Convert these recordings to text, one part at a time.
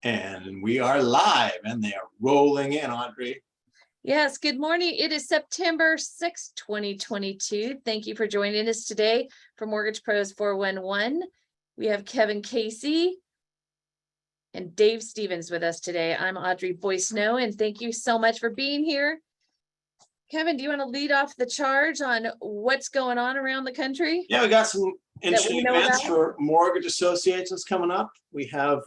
And we are live and they are rolling in, Audrey. Yes, good morning. It is September 6th, 2022. Thank you for joining us today for Mortgage Pros 411. We have Kevin Casey and Dave Stevens with us today. I'm Audrey Boyce-Snow, and thank you so much for being here. Kevin, do you want to lead off the charge on what's going on around the country? Yeah, we got some interesting events for mortgage associations coming up. We have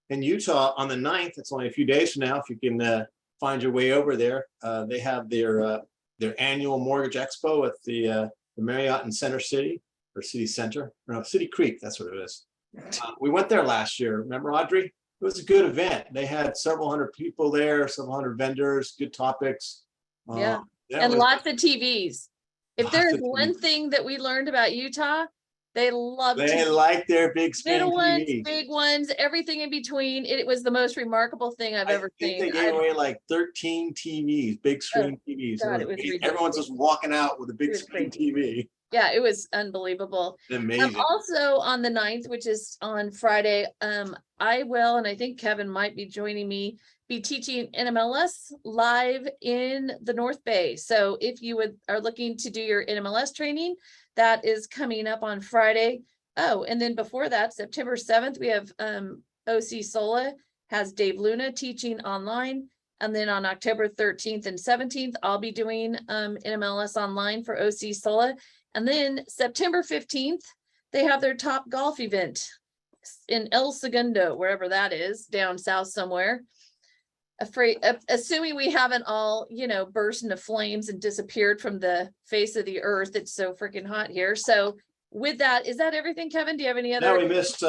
in Utah on the 9th, it's only a few days from now, if you can find your way over there. They have their annual mortgage expo at the Marriott in Center City, or City Center, no, City Creek, that's what it is. We went there last year, remember, Audrey? It was a good event. They had several hundred people there, several hundred vendors, good topics. Yeah, and lots of TVs. If there's one thing that we learned about Utah, they like their big screen little ones, TVs. big ones, everything in between. It was the most remarkable thing I've ever seen. They gave away like 13 TVs, big screen TVs. God, it was everyone's just walking out with a big screen TV. Yeah, it was unbelievable. Amazing. Also on the 9th, which is on Friday, I will, and I think Kevin might be joining me, be teaching NMLS live in the North Bay. So if you are looking to do your NMLS training, that is coming up on Friday. Oh, and then before that, September 7th, we have OC Sola has Dave Luna teaching online. And then on October 13th and 17th, I'll be doing NMLS online for OC Sola. And then September 15th, they have their top golf event in El Segundo, wherever that is, down south somewhere. Assuming we haven't all, burst into flames and disappeared from the face of the earth. It's so freaking hot here. So with that, is that everything, Kevin? Do you have any other? No, we missed,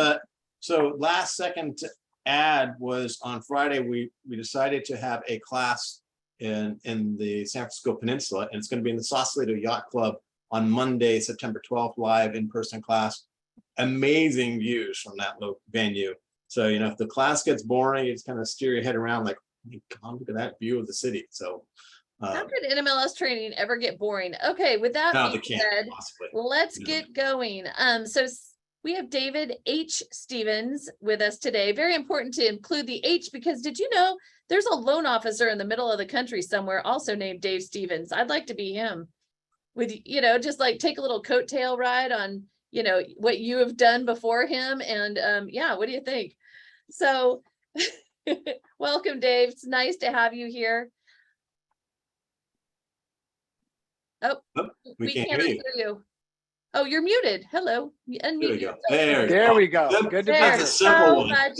so last second ad was on Friday, we decided to have a class in the San Francisco Peninsula, and it's going to be in the Sausalito Yacht Club on Monday, September 12th, live in-person class. Amazing views from that venue. So, if the class gets boring, you just kind of steer your head around like, look at that view of the city. So how could NMLS training ever get boring? Okay, with that being said, let's get going. So we have David H. Stevens with us today. Very important to include the H, because did you know there's a loan officer in the middle of the country somewhere also named Dave Stevens? I'd like to be him. With, just like take a little coattail ride on, what you have done before him. And yeah, what do you think? So welcome, Dave. It's nice to have you here. Oh, we can't hear you. Oh, you're muted. Hello. Unmute you. There we go. Good to be so much.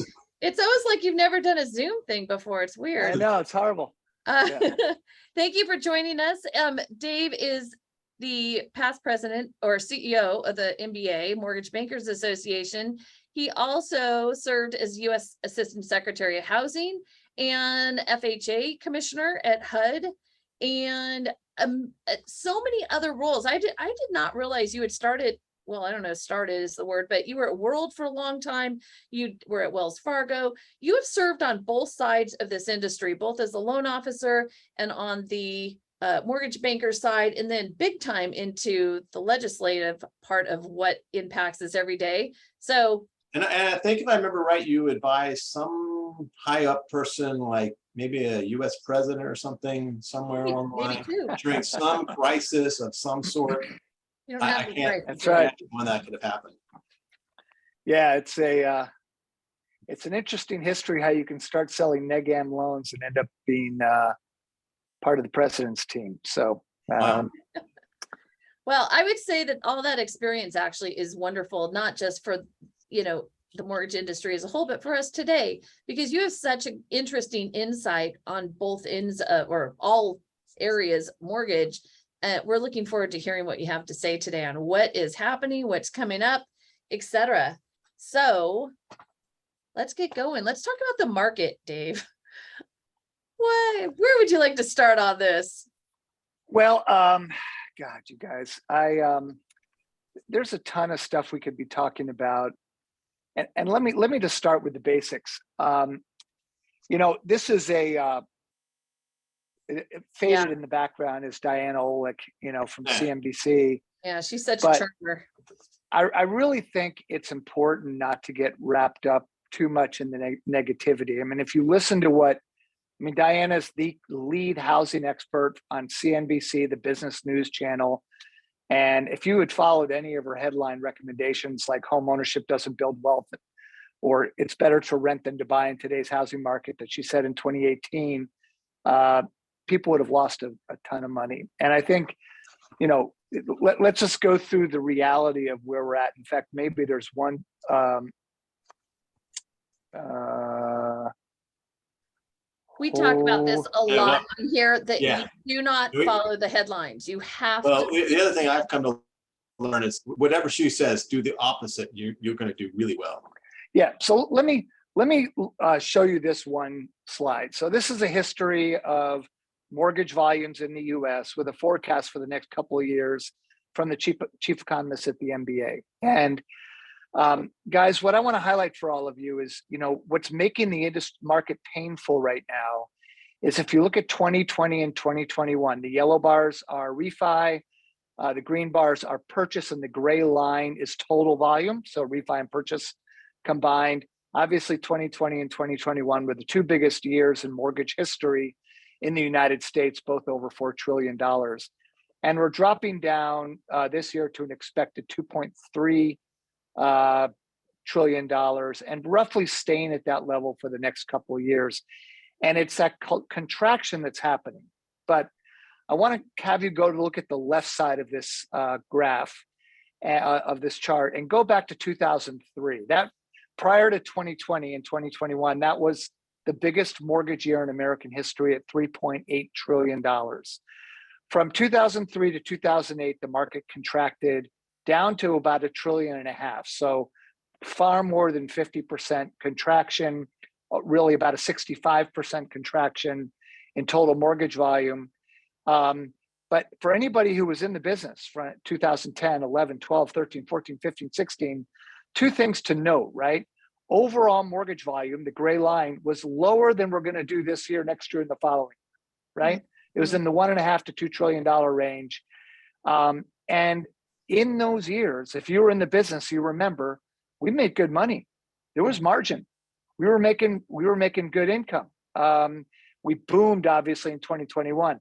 It's almost like you've never done a Zoom thing before. It's weird. I know, it's horrible. Thank you for joining us. Dave is the past president or CEO of the MBA, Mortgage Bankers Association. He also served as U.S. Assistant Secretary of Housing and FHA Commissioner at HUD, and so many other roles. I did not realize you had started, well, I don't know, started is the word, but you were at World for a long time. You were at Wells Fargo. You have served on both sides of this industry, both as a loan officer and on the mortgage banker side, and then big time into the legislative part of what impacts us every day. So, and I think if I remember right, you advised some high up person, like maybe a US president or something, somewhere along the line during some crisis of some sort. You don't have I can't. That's right. When that could have happened. Yeah, it's an interesting history how you can start selling NEGAM loans and end up being part of the president's team. So, wow. Well, I would say that all that experience actually is wonderful, not just for, the mortgage industry as a whole, but for us today, because you have such an interesting insight on both ends of, or all areas mortgage. We're looking forward to hearing what you have to say today on what is happening, what's coming up, etc. So let's get going. Let's talk about the market, Dave. Where would you like to start on this? Well, God, you guys, there's a ton of stuff we could be talking about. And let me just start with the basics. This is faded in the background is Diana Olick, from CNBC. Yeah, she's such a charmer. I really think it's important not to get wrapped up too much in the negativity. I mean, if you listen to Diana's the lead housing expert on CNBC, the business news channel. And if you had followed any of her headline recommendations, like home ownership doesn't build wealth, or it's better to rent than to buy in today's housing market, that she said in 2018, people would have lost a ton of money. And I think, let's just go through the reality of where we're at. In fact, maybe there's one. We talk about this a lot on here, that Yeah. you do not follow the headlines. You have Well, to. the other thing I've come to learn is whatever she says, do the opposite. You're going to do really well. Yeah. So let me show you this one slide. So this is a history of mortgage volumes in the U.S. with a forecast for the next couple of years from the chief economist at the MBA. And guys, what I want to highlight for all of you is, what's making the market painful right now is if you look at 2020 and 2021, the yellow bars are refi, the green bars are purchase, and the gray line is total volume. So refi and purchase combined. Obviously, 2020 and 2021 were the two biggest years in mortgage history in the United States, both over $4 trillion. And we're dropping down this year to an expected $2.3 trillion and roughly staying at that level for the next couple of years. And it's that contraction that's happening. But I want to have you go to look at the left side of this graph of this chart and go back to 2003. That prior to 2020 and 2021, that was the biggest mortgage year in American history at $3.8 trillion. From 2003 to 2008, the market contracted down to about $1.5 trillion. So far more than 50% contraction, really about a 65% contraction in total mortgage volume. But for anybody who was in the business from 2010, 11, 12, 13, 14, 15, 16, two things to note, right? Overall mortgage volume, the gray line, was lower than we're going to do this year, next year, and the following, right? It was in the $1.5 to $2 trillion range. And in those years, if you were in the business, you remember, we made good money. There was margin. We were making good income. We boomed, obviously, in 2021.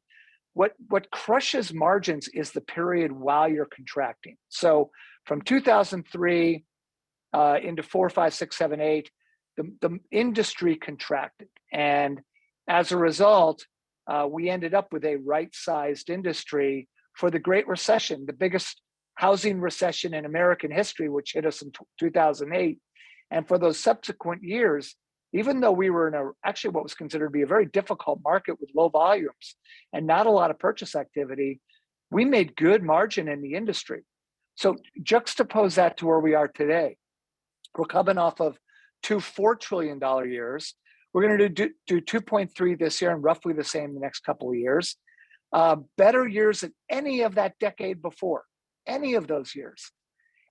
What crushes margins is the period while you're contracting. So from 2003 into 4, 5, 6, 7, 8, the industry contracted. And as a result, we ended up with a right-sized industry for the Great Recession, the biggest housing recession in American history, which hit us in 2008. And for those subsequent years, even though we were in actually what was considered to be a very difficult market with low volumes and not a lot of purchase activity, we made good margin in the industry. So juxtapose that to where we are today. We're coming off of two $4 trillion years. We're going to do 2.3 this year and roughly the same the next couple of years. Better years than any of that decade before, any of those years.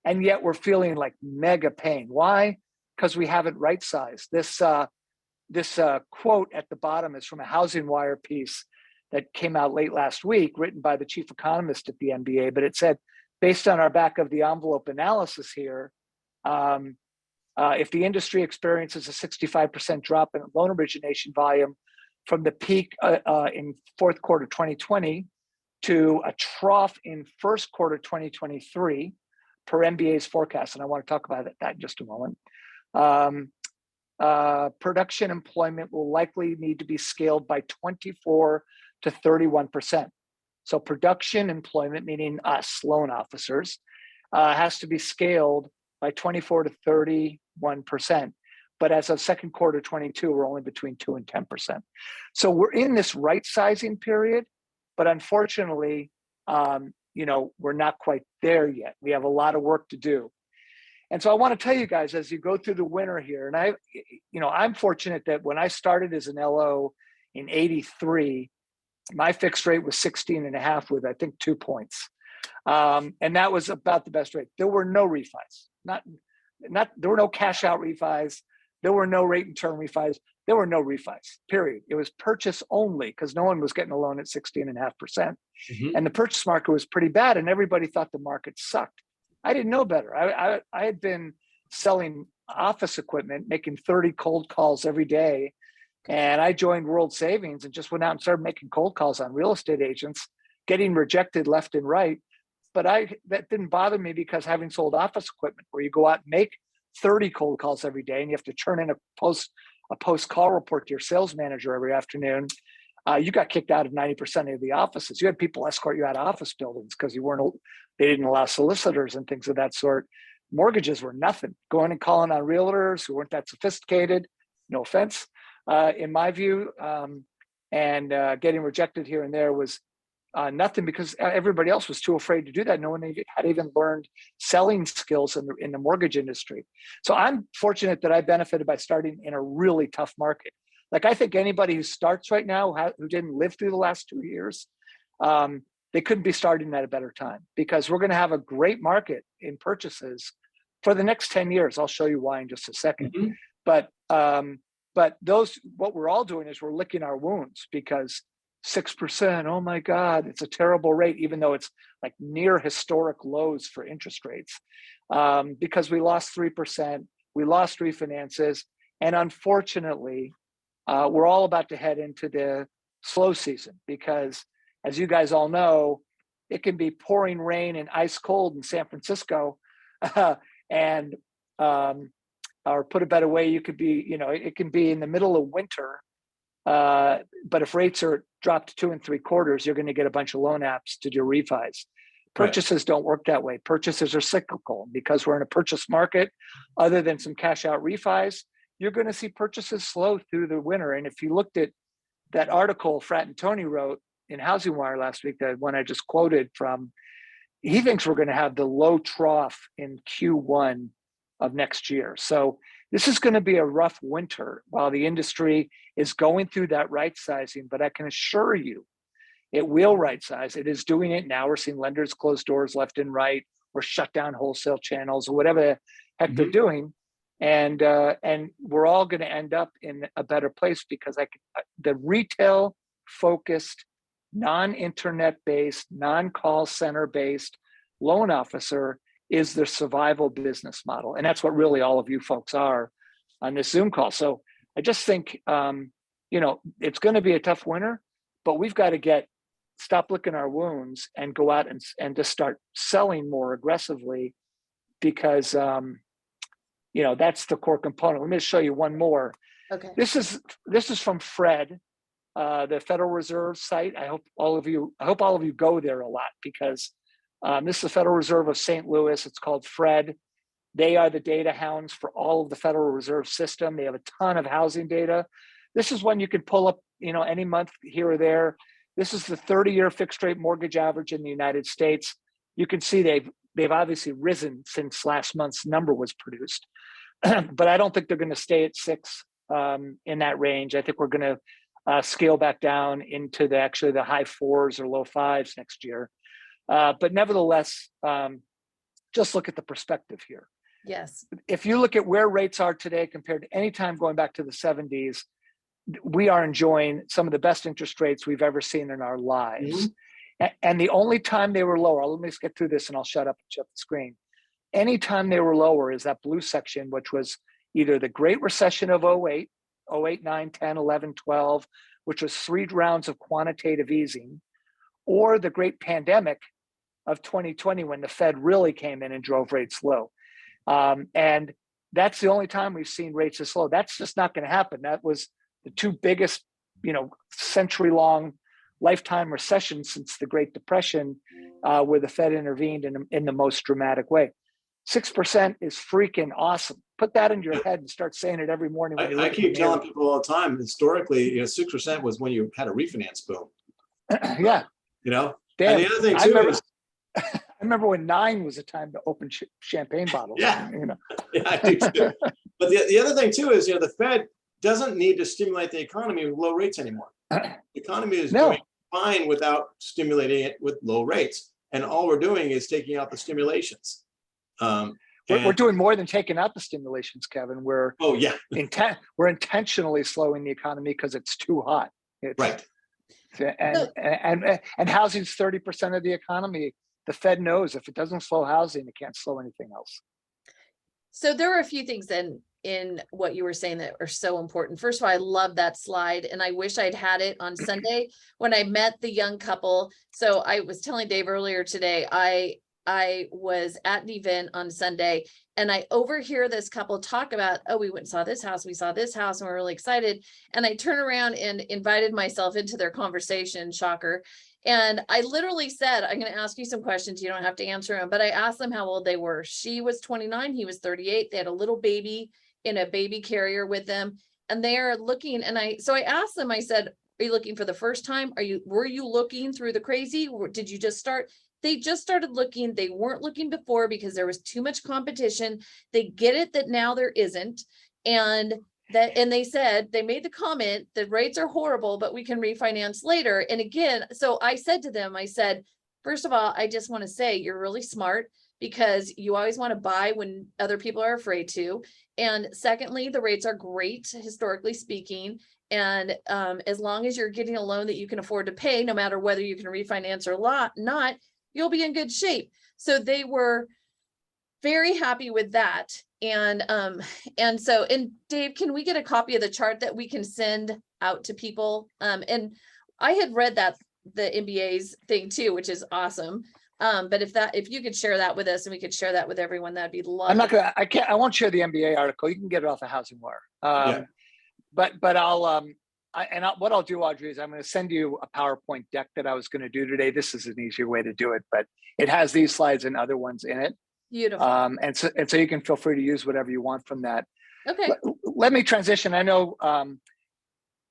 And yet we're feeling like mega pain. Why? Because we haven't right-sized. This quote at the bottom is from a Housing Wire piece that came out late last week, written by the chief economist at the MBA. But it said, based on our back of the envelope analysis here, if the industry experiences a 65% drop in loan origination volume from the peak in fourth quarter 2020 to a trough in first quarter 2023 per MBA's forecast, and I want to talk about that in just a moment, production employment will likely need to be scaled by 24 to 31%. So production employment, meaning us, loan officers, has to be scaled by 24 to 31%. But as of second quarter 22, we're only between 2 and 10%. So we're in this right sizing period, but unfortunately, we're not quite there yet. We have a lot of work to do. And so I want to tell you guys, as you go through the winter here, and I'm fortunate that when I started as an LO in 83, my fixed rate was 16.5 with, I think, 2 points. And that was about the best rate. There were no refis, there were no cash out refis. There were no rate and term refis. There were no refis, period. It was purchase only because no one was getting a loan at 16.5%. Mm-hmm. And the purchase market was pretty bad and everybody thought the market sucked. I didn't know better. I had been selling office equipment, making 30 cold calls every day. And I joined World Savings and just went out and started making cold calls on real estate agents, getting rejected left and right. But that didn't bother me, because having sold office equipment where you go out and make 30 cold calls every day and you have to turn in a post call report to your sales manager every afternoon, you got kicked out of 90% of the offices. You had people escort you out of office buildings because they didn't allow solicitors and things of that sort. Mortgages were nothing. Going and calling on realtors who weren't that sophisticated, no offense, in my view, and getting rejected here and there was nothing, because everybody else was too afraid to do that. No one had even learned selling skills in the mortgage industry. So I'm fortunate that I benefited by starting in a really tough market. Like, I think anybody who starts right now who didn't live through the last 2 years, they couldn't be starting at a better time, because we're going to have a great market in purchases for the next 10 years. I'll show you why in just a second. Mm-hmm. But what we're all doing is we're licking our wounds, because 6%, oh my God, it's a terrible rate, even though it's like near historic lows for interest rates, because we lost 3%, we lost refinances, and unfortunately, we're all about to head into the slow season, because as you guys all know, it can be pouring rain and ice cold in San Francisco, and or put a better way, you could be, it can be in the middle of winter. But if rates are dropped to 2 3/4, you're going to get a bunch of loan apps to do refis. Purchases don't work that way. Purchases are cyclical. Because we're in a purchase market, other than some cash out refis, you're going to see purchases slow through the winter. And if you looked at that article Frat and Tony wrote in Housing Wire last week, the one I just quoted from, he thinks we're going to have the low trough in Q1 of next year. So this is going to be a rough winter while the industry is going through that right sizing. But I can assure you, it will right size. It is doing it now. We're seeing lenders close doors left and right, or shut down wholesale channels, or whatever the heck they're doing. And we're all going to end up in a better place, because the retail focused, non-internet based, non-call center based loan officer is the survival business model. And that's what really all of you folks are on this Zoom call. So I just think, it's going to be a tough winter, but we've got to stop licking our wounds and go out and just start selling more aggressively, because, that's the core component. Let me show you one more. Okay. This is from Fred, the Federal Reserve site. I hope all of you go there a lot, because this is the Federal Reserve of St. Louis. It's called Fred. They are the data hounds for all of the Federal Reserve system. They have a ton of housing data. This is one you can pull up, any month here or there. This is the 30-year fixed rate mortgage average in the United States. You can see they've obviously risen since last month's number was produced, but I don't think they're going to stay at 6 in that range. I think we're going to scale back down into the high 4s or low 5s next year. But nevertheless, just look at the perspective here. Yes. If you look at where rates are today compared to any time going back to the 70s, we are enjoying some of the best interest rates we've ever seen in our lives. Mm-hmm. And the only time they were lower, let me just get through this and I'll shut up and shut the screen. Anytime they were lower is that blue section, which was either the Great Recession of 08, 9, 10, 11, 12, which was 3 rounds of quantitative easing, or the Great Pandemic of 2020, when the Fed really came in and drove rates low. And that's the only time we've seen rates this low. That's just not going to happen. That was the 2 biggest, century-long lifetime recessions since the Great Depression, where the Fed intervened in the most dramatic way. 6% is freaking awesome. Put that in your head and start saying it every morning. When I keep telling people all the time, historically, 6% was when you had a refinance boom. Yeah. Damn, and the other thing too I remember when 9 was a time to open champagne bottles. Yeah. Yeah, I do too. But the other thing too is, the Fed doesn't need to stimulate the economy with low rates anymore. The economy is doing fine without stimulating it with low rates. And all we're doing is taking out the stimulations. We're doing more than taking out the stimulations, Kevin. We're intentionally slowing the economy because it's too hot. Right. And housing's 30% of the economy. The Fed knows if it doesn't slow housing, it can't slow anything else. So there were a few things in what you were saying that are so important. First of all, I love that slide, and I wish I'd had it on Sunday when I met the young couple. So I was telling Dave earlier today, I was at an event on Sunday, and I overhear this couple talk about, oh, we went and saw this house, we saw this house, and we're really excited. And I turn around and invited myself into their conversation, shocker. And I literally said, I'm going to ask you some questions. You don't have to answer them, but I asked them how old they were. She was 29, he was 38. They had a little baby in a baby carrier with them, and they are looking. And so I asked them, I said, are you looking for the first time? Were you looking through the crazy? Or did you just start? They just started looking. They weren't looking before because there was too much competition. They get it that now there isn't. And they said, they made the comment, the rates are horrible, but we can refinance later. And again, so I said to them, I said, first of all, I just want to say you're really smart, because you always want to buy when other people are afraid to. And secondly, the rates are great, historically speaking. And as long as you're getting a loan that you can afford to pay, no matter whether you can refinance or not, you'll be in good shape. So they were very happy with that. And Dave, can we get a copy of the chart that we can send out to people? And I had read that the MBA's thing too, which is awesome. But if you could share that with us and we could share that with everyone, that'd be lovely. I won't share the MBA article. You can get it off of Housing Wire. Yeah. But what I'll do, Audrey, is I'm going to send you a PowerPoint deck that I was going to do today. This is an easier way to do it, but it has these slides and other ones in it. Beautiful. And so you can feel free to use whatever you want from that. Okay. Let me transition. I know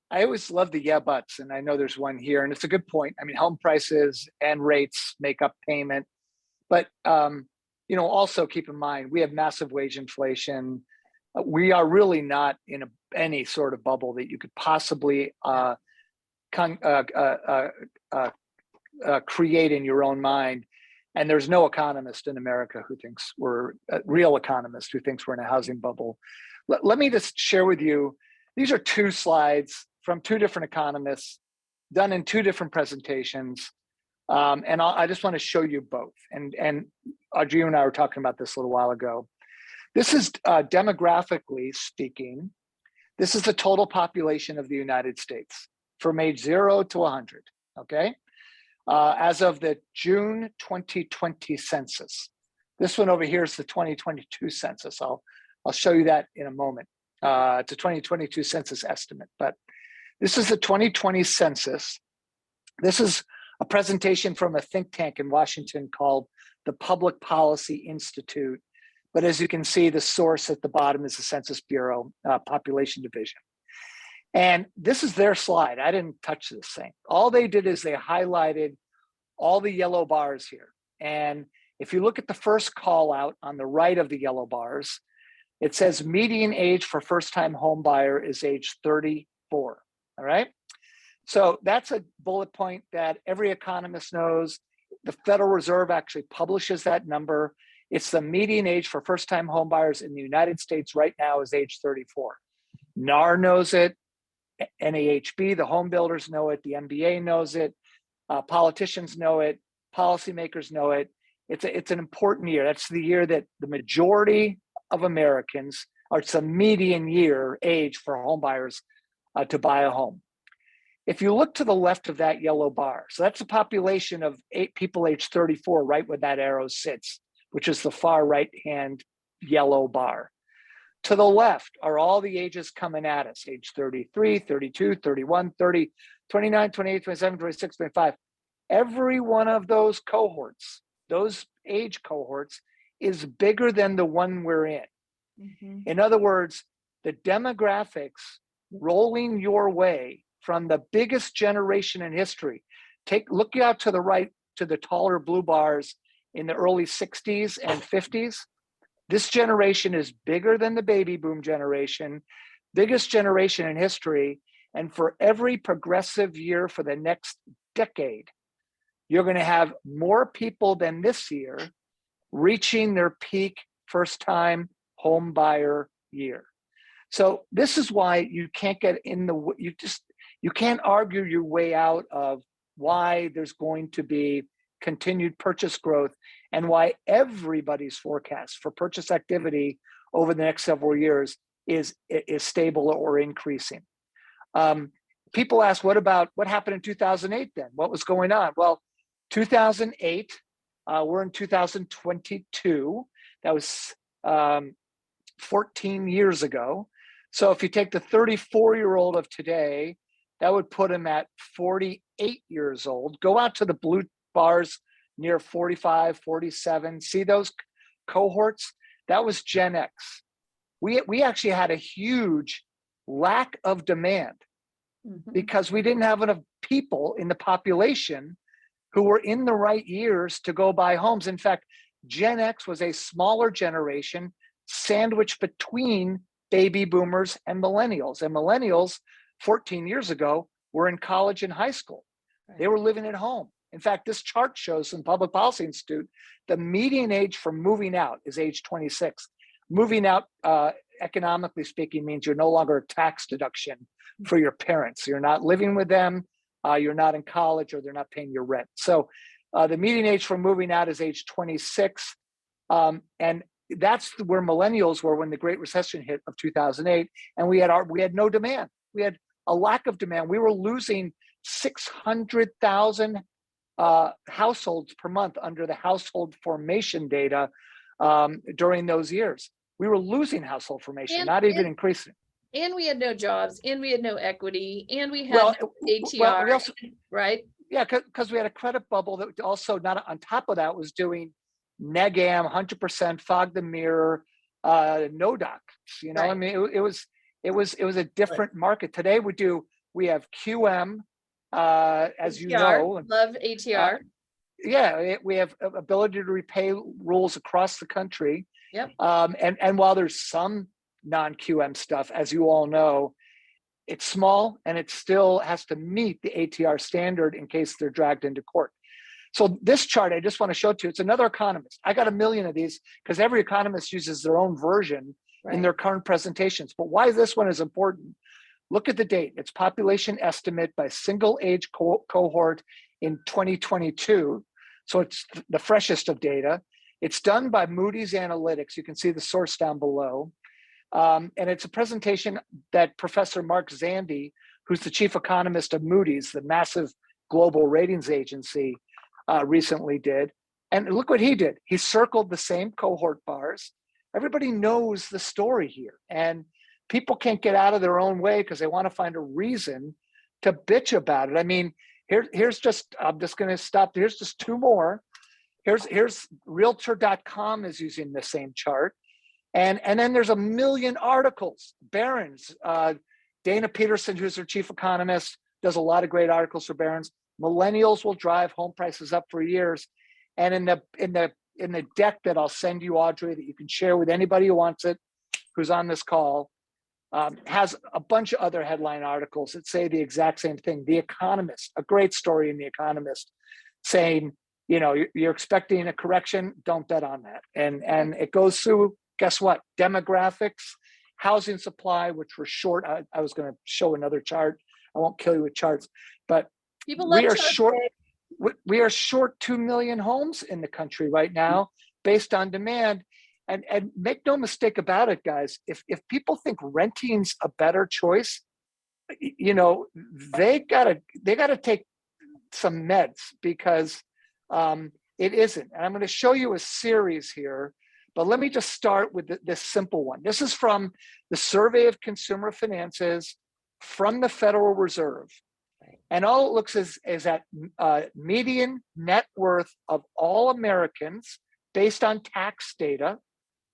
I always love the yeah buts, and I know there's one here, and it's a good point. I mean, home prices and rates make up payment, but also keep in mind we have massive wage inflation. We are really not in any sort of bubble that you could possibly create in your own mind. And there's no economist in America who thinks we're a real economist who thinks we're in a housing bubble. Let me just share with you, these are two slides from two different economists done in two different presentations. And I just want to show you both. And Audrey and I were talking about this a little while ago. This is demographically speaking, this is the total population of the United States from age 0 to 100, okay? As of the June 2020 census. This one over here is the 2022 census. I'll show you that in a moment. It's a 2022 census estimate, but this is the 2020 census. This is a presentation from a think tank in Washington called the Public Policy Institute. But as you can see, the source at the bottom is the Census Bureau Population Division. And this is their slide. I didn't touch this thing. All they did is they highlighted all the yellow bars here. And if you look at the first call out on the right of the yellow bars, it says median age for first-time home buyer is age 34, all right? So that's a bullet point that every economist knows. The Federal Reserve actually publishes that number. It's the median age for first-time home buyers in the United States right now is age 34. NAR knows it, NAHB, the home builders know it, the MBA knows it, politicians know it, policymakers know it. It's an important year. That's the year that the majority of Americans, or it's a median year age for home buyers to buy a home. If you look to the left of that yellow bar, so that's a population of 8 people age 34, right where that arrow sits, which is the far right-hand yellow bar. To the left are all the ages coming at us, age 33, 32, 31, 30, 29, 28, 27, 26, 25. Every one of those cohorts, those age cohorts, is bigger than the one we're in. Mm-hmm. In other words, the demographics rolling your way from the biggest generation in history. Look out to the right to the taller blue bars in the early 60s and 50s. This generation is bigger than the baby boom generation, biggest generation in history. And for every progressive year for the next decade, you're going to have more people than this year reaching their peak first-time home buyer year. So this is why you can't get in you can't argue your way out of why there's going to be continued purchase growth and why everybody's forecast for purchase activity over the next several years is stable or increasing. People ask, what happened in 2008 then? What was going on? Well, 2008, we're in 2022. That was 14 years ago. So if you take the 34-year-old of today, that would put him at 48 years old. Go out to the blue bars near 45, 47. See those cohorts? That was Gen X. We actually had a huge lack of demand because we didn't have enough people in the population who were in the right years to go buy homes. In fact, Gen X was a smaller generation sandwiched between baby boomers and millennials. And millennials 14 years ago were in college and high school. They were living at home. In fact, this chart shows from Public Policy Institute, the median age for moving out is age 26. Moving out, economically speaking, means you're no longer a tax deduction for your parents. You're not living with them, you're not in college, or they're not paying your rent. So the median age for moving out is age 26. And that's where millennials were when the Great Recession hit of 2008. And we had no demand. We had a lack of demand. We were losing 600,000 households per month under the household formation data during those years. We were losing household formation, not even increasing. And we had no jobs, and we had no equity, and we had no ATR, we also, right? Yeah, because we had a credit bubble that also, not on top of that, was doing negam, 100%, fog the mirror, no docs. You know, I mean, it was a different market. Today we have QM, as you know, love ATR. We have ability to repay rules across the country. Yep. And while there's some non-QM stuff, as you all know, it's small and it still has to meet the ATR standard in case they're dragged into court. So this chart, I just want to show it to you. It's another economist. I got a million of these because every economist uses their own version in their current presentations. But why this one is important, look at the date. It's population estimate by single age cohort in 2022. So it's the freshest of data. It's done by Moody's Analytics. You can see the source down below. And it's a presentation that Professor Mark Zandi, who's the chief economist of Moody's, the massive global ratings agency, recently did. And look what he did. He circled the same cohort bars. Everybody knows the story here. And people can't get out of their own way because they want to find a reason to bitch about it. I mean, here's just, I'm just going to stop. Here's just two more. Here's Realtor.com is using the same chart. And then there's a million articles. Barron's, Dana Peterson, who's their chief economist, does a lot of great articles for Barron's. Millennials will drive home prices up for years. And in the deck that I'll send you, Audrey, that you can share with anybody who wants it, who's on this call, has a bunch of other headline articles that say the exact same thing. The Economist, a great story in The Economist, saying, you know, you're expecting a correction, don't bet on that. And it goes through, guess what? Demographics, housing supply, which we're short. I was going to show another chart. I won't kill you with charts, but we are short. We are short 2 million homes in the country right now based on demand. And make no mistake about it, guys, if people think renting's a better choice, you know, they gotta take some meds because it isn't. And I'm going to show you a series here, but let me just start with this simple one. This is from the Survey of Consumer Finances from the Federal Reserve. And all it looks is at median net worth of all Americans based on tax data.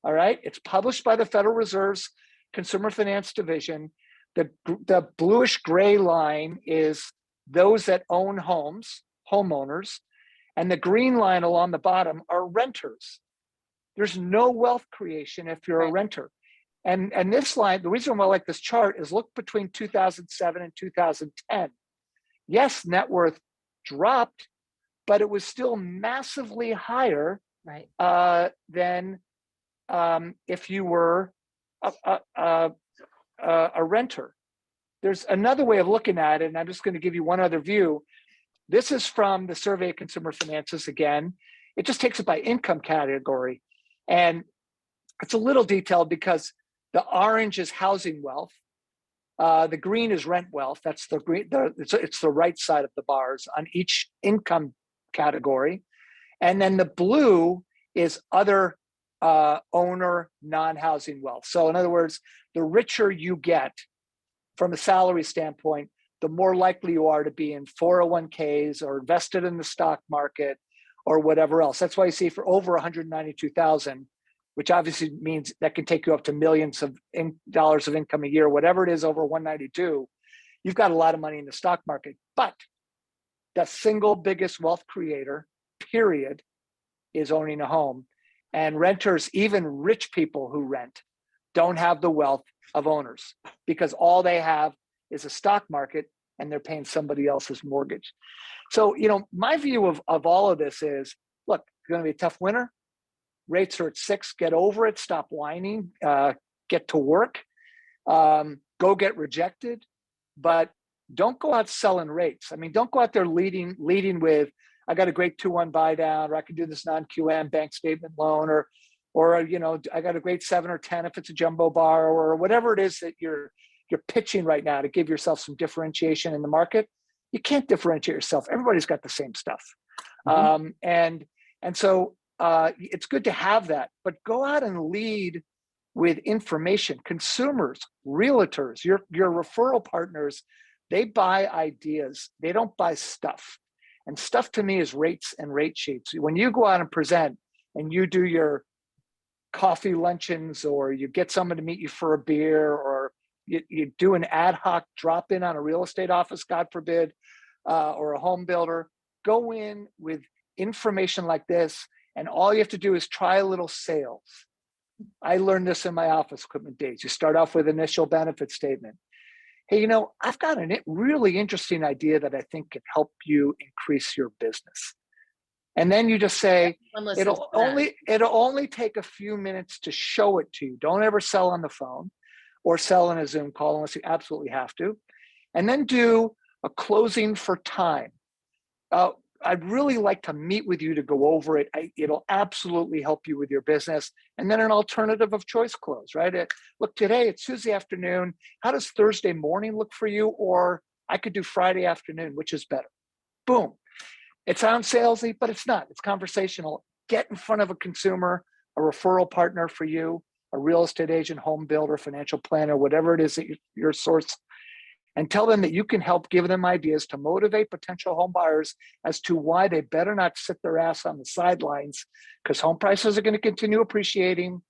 All right, it's published by the Federal Reserve's Consumer Finance Division. The bluish gray line is those that own homes, homeowners, and the green line along the bottom are renters. There's no wealth creation if you're a renter. And this line, the reason why I like this chart is look between 2007 and 2010. Yes, net worth dropped, but it was still massively higher than if you were a renter. There's another way of looking at it, and I'm just going to give you one other view. this is from the Survey of Consumer Finances again. It just takes it by income category. And it's a little detailed because the orange is housing wealth. The green is rent wealth. That's the green, it's the right side of the bars on each income category. And then the blue is other owner non-housing wealth. So in other words, the richer you get from a salary standpoint, the more likely you are to be in 401ks or invested in the stock market or whatever else. That's why you see for over 192,000, which obviously means that can take you up to millions of dollars of income a year, whatever it is over 192, you've got a lot of money in the stock market. But the single biggest wealth creator, period, is owning a home. And renters, even rich people who rent, don't have the wealth of owners because all they have is a stock market and they're paying somebody else's mortgage. So, my view of all of this is, look, it's going to be a tough winter. Rates are at 6, get over it, stop whining, get to work, go get rejected, but don't go out selling rates. I mean, don't go out there leading with, I got a great 2-1 buy down, or I can do this non-QM bank statement loan, or I got a great 7 or 10 if it's a jumbo bar, or whatever it is that you're pitching right now to give yourself some differentiation in the market. You can't differentiate yourself. Everybody's got the same stuff. Mm-hmm. And so it's good to have that, but go out and lead with information. Consumers, realtors, your referral partners, they buy ideas. They don't buy stuff. And stuff to me is rates and rate sheets. When you go out and present and you do your coffee luncheons, or you get someone to meet you for a beer, or you do an ad hoc drop in on a real estate office, God forbid, or a home builder, go in with information like this. And all you have to do is try a little sales. I learned this in my office equipment days. You start off with initial benefit statement. Hey, I've got a really interesting idea that I think can help you increase your business. And then you just say, it'll only take a few minutes to show it to you. Don't ever sell on the phone or sell in a Zoom call unless you absolutely have to. And then do a closing for time. I'd really like to meet with you to go over it. It'll absolutely help you with your business. And then an alternative of choice close, right? Look, today it's Tuesday afternoon. How does Thursday morning look for you? Or I could do Friday afternoon, which is better. Boom. It sounds salesy, but it's not. It's conversational. Get in front of a consumer, a referral partner for you, a real estate agent, home builder, financial planner, whatever it is that your source, and tell them that you can help give them ideas to motivate potential home buyers as to why they better not sit their ass on the sidelines, because home prices are going to continue appreciating.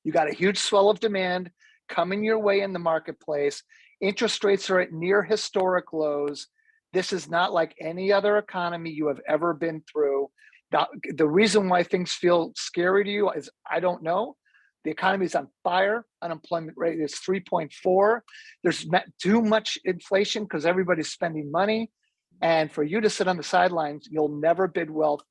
You got a huge swell of demand coming your way in the marketplace. Interest rates are at near historic lows. This is not like any other economy you have ever been through. Now, the reason why things feel scary to you is I don't know. The economy is on fire. Unemployment rate is 3.4. There's too much inflation because everybody's spending money. And for you to sit on the sidelines, you'll never build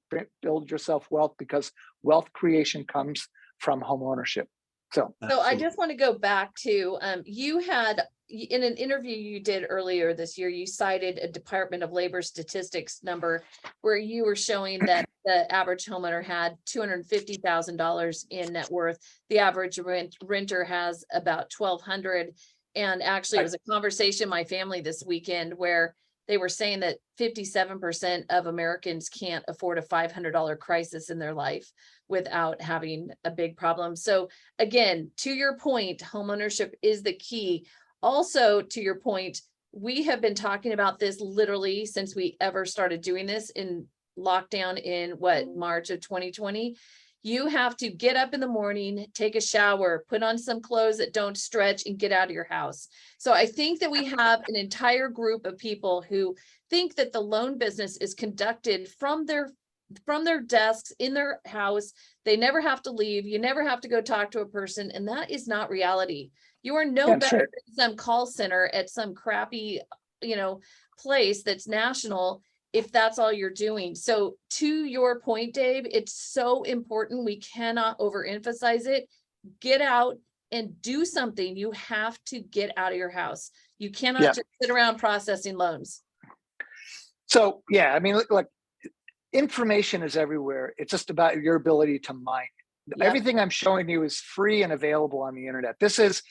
yourself wealth, because wealth creation comes from home ownership. So I just want to go back to, you had, in an interview you did earlier this year, you cited a Department of Labor statistics number where you were showing that the average homeowner had $250,000 in net worth. The average renter has about $1,200. And actually, it was a conversation in my family this weekend where they were saying that 57% of Americans can't afford a $500 crisis in their life without having a big problem. So again, to your point, homeownership is the key. Also, to your point, we have been talking about this literally since we ever started doing this in lockdown in March of 2020. You have to get up in the morning, take a shower, put on some clothes that don't stretch, and get out of your house. So I think that we have an entire group of people who think that the loan business is conducted from their desks in their house. They never have to leave. You never have to go talk to a person. And that is not reality. You are no better than some call center at some crappy, place that's national, if that's all you're doing. So to your point, Dave, it's so important. We cannot overemphasize it. Get out and do something. You have to get out of your house. You cannot just sit around processing loans. So yeah, I mean, look, information is everywhere. It's just about your ability to mine. Yep. Everything I'm showing you is free and available on the internet. This is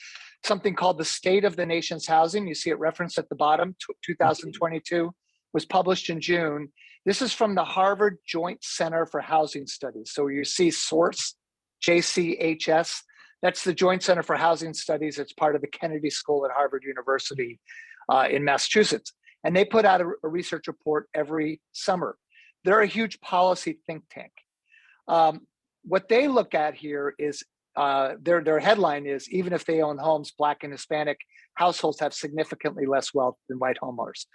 something called the State of the Nation's Housing. You see it referenced at the bottom. 2022 was published in June. This is from the Harvard Joint Center for Housing Studies. So you see source, JCHS. That's the Joint Center for Housing Studies. It's part of the Kennedy School at Harvard University in Massachusetts. And they put out a research report every summer. They're a huge policy think tank. What they look at here is their headline is, even if they own homes, Black and Hispanic households have significantly less wealth than white homeowners.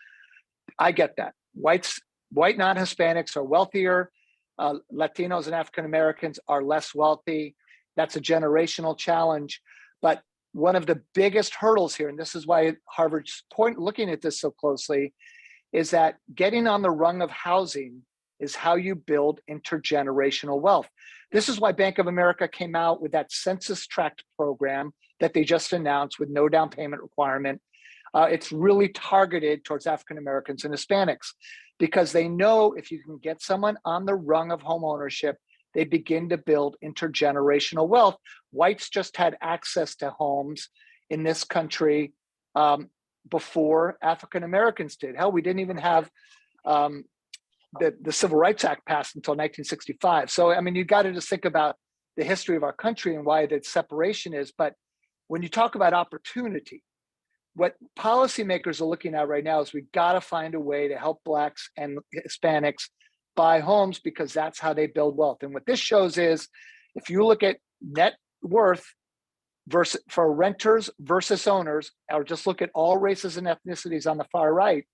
I get that. White non-Hispanics are wealthier. Latinos and African Americans are less wealthy. That's a generational challenge. But one of the biggest hurdles here, and this is why Harvard's looking at this so closely, is that getting on the rung of housing is how you build intergenerational wealth. This is why Bank of America came out with that census tract program that they just announced with no down payment requirement. It's really targeted towards African Americans and Hispanics, because they know if you can get someone on the rung of home ownership, they begin to build intergenerational wealth. Whites just had access to homes in this country before African Americans did. Hell, we didn't even have the Civil Rights Act passed until 1965. So, I mean, you got to just think about the history of our country and why that separation is. But when you talk about opportunity, what policymakers are looking at right now is we've got to find a way to help Blacks and Hispanics buy homes, because that's how they build wealth. And what this shows is, if you look at net worth versus for renters versus owners, or just look at all races and ethnicities on the far right,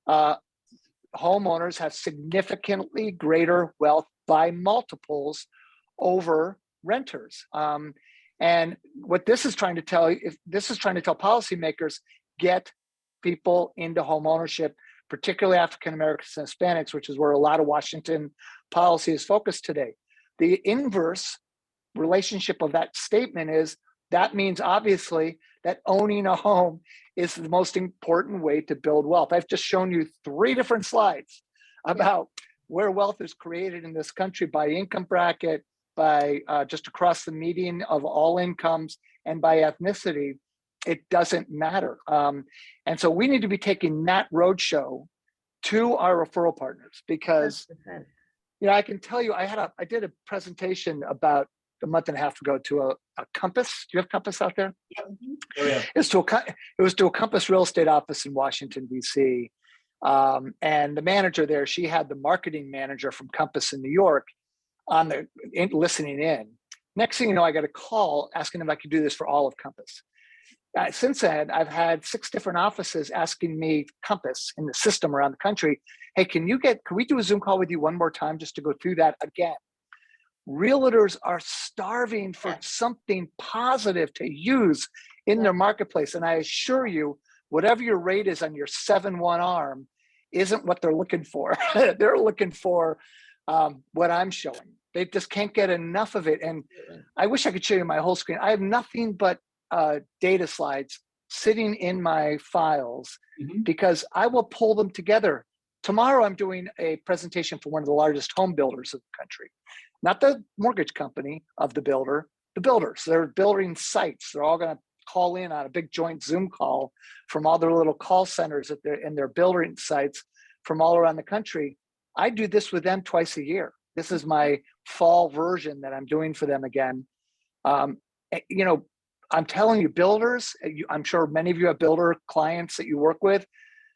homeowners have significantly greater wealth by multiples over renters. And what this is trying to tell policymakers, get people into home ownership, particularly African Americans and Hispanics, which is where a lot of Washington policy is focused today. The inverse relationship of that statement is, that means obviously that owning a home is the most important way to build wealth. I've just shown you 3 different slides about where wealth is created in this country by income bracket, by just across the median of all incomes, and by ethnicity. It doesn't matter. And so we need to be taking that roadshow to our referral partners, because, you know, I can tell you, I did a presentation about a month and a half ago to a Compass. Do you have Compass out there? Oh, yeah. It was to a Compass real estate office in Washington, D.C. And the manager there, she had the marketing manager from Compass in New York listening in. Next thing you know, I got a call asking if I could do this for all of Compass. Since then, I've had 6 different offices asking me, Compass in the system around the country, hey, can we do a Zoom call with you one more time just to go through that again? Realtors are starving for something positive to use in their marketplace. And I assure you, whatever your rate is on your 7-1 ARM isn't what they're looking for. They're looking for what I'm showing. They just can't get enough of it. And I wish I could show you my whole screen. I have nothing but data slides sitting in my files, because I will pull them together. Tomorrow, I'm doing a presentation for one of the largest home builders of the country. Not the mortgage company of the builder, the builders. They're building sites. They're all going to call in on a big joint Zoom call from all their little call centers in their building sites from all around the country. I do this with them twice a year. This is my fall version that I'm doing for them again. You know, I'm telling you, builders, I'm sure many of you have builder clients that you work with.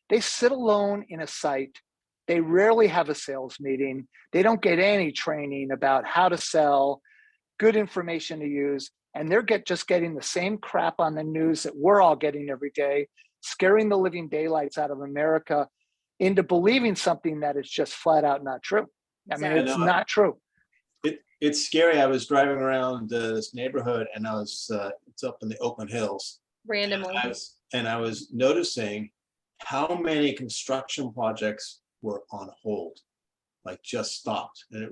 They sit alone in a site. They rarely have a sales meeting. They don't get any training about how to sell, good information to use. And they're just getting the same crap on the news that we're all getting every day, scaring the living daylights out of America into believing something that is just flat out not true. I mean, it's not true. It's scary. I was driving around this neighborhood, and it's up in the Oakland Hills. Randomly. And I was noticing how many construction projects were on hold, like just stopped. And there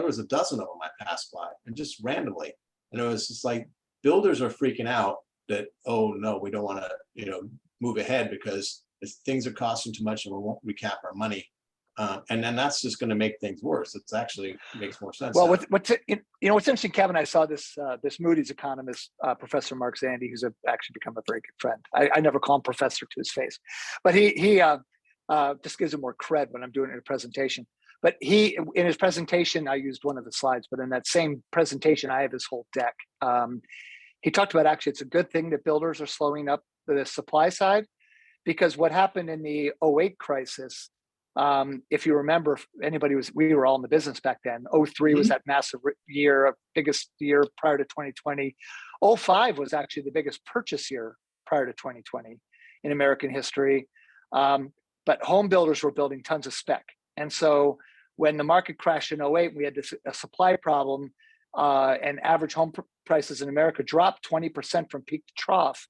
was a dozen of them I passed by, and just randomly. And it was just like, builders are freaking out that, oh no, we don't want to, move ahead because things are costing too much and we won't recap our money. And then that's just going to make things worse. It's actually makes more sense. Well, now. what's interesting, Kevin, I saw this Moody's economist, Professor Mark Zandi, who's actually become a very good friend. I never call him professor to his face, but he just gives him more cred when I'm doing it in a presentation. But in his presentation, I used one of the slides, but in that same presentation, I have this whole deck. He talked about actually it's a good thing that builders are slowing up the supply side, because what happened in the '08 crisis, if you remember, we were all in the business back then. '03 was that massive year, biggest year prior to 2020. '05 was actually the biggest purchase year prior to 2020 in American history. But home builders were building tons of spec. And so when the market crashed in '08, we had a supply problem, and average home prices in America dropped 20% from peak to trough.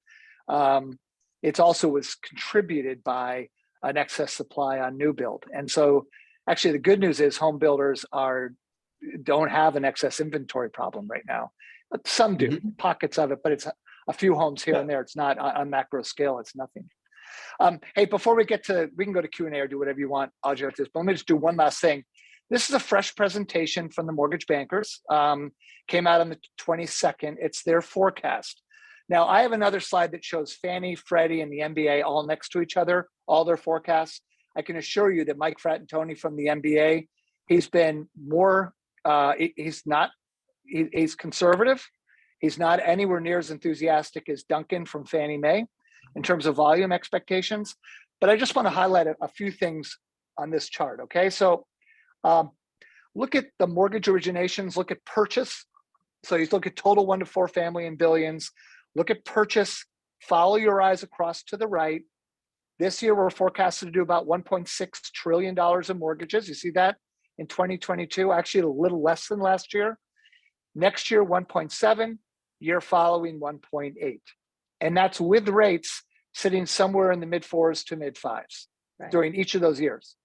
It also was contributed by an excess supply on new build. And so actually the good news is home builders don't have an excess inventory problem right now. But some do, pockets of it, but it's a few homes here and there. It's not on macro scale, it's nothing. Hey, before we can go to Q&A or do whatever you want, Audrey, with this, but let me just do one last thing. This is a fresh presentation from the mortgage bankers. Came out on the 22nd. It's their forecast. Now, I have another slide that shows Fannie, Freddie, and the MBA all next to each other, all their forecasts. I can assure you that Mike Frattantoni from the MBA, he's been more, he's conservative. He's not anywhere near as enthusiastic as Duncan from Fannie Mae in terms of volume expectations. But I just want to highlight a few things on this chart, okay? So look at the mortgage originations, look at purchase. So you look at total 1 to 4 family in billions, look at purchase, follow your eyes across to the right. This year, we're forecasted to do about $1.6 trillion in mortgages. You see that in 2022, actually a little less than last year. Next year, 1.7, year following 1.8. And that's with rates sitting somewhere in the mid 4s to mid 5s during each of those years.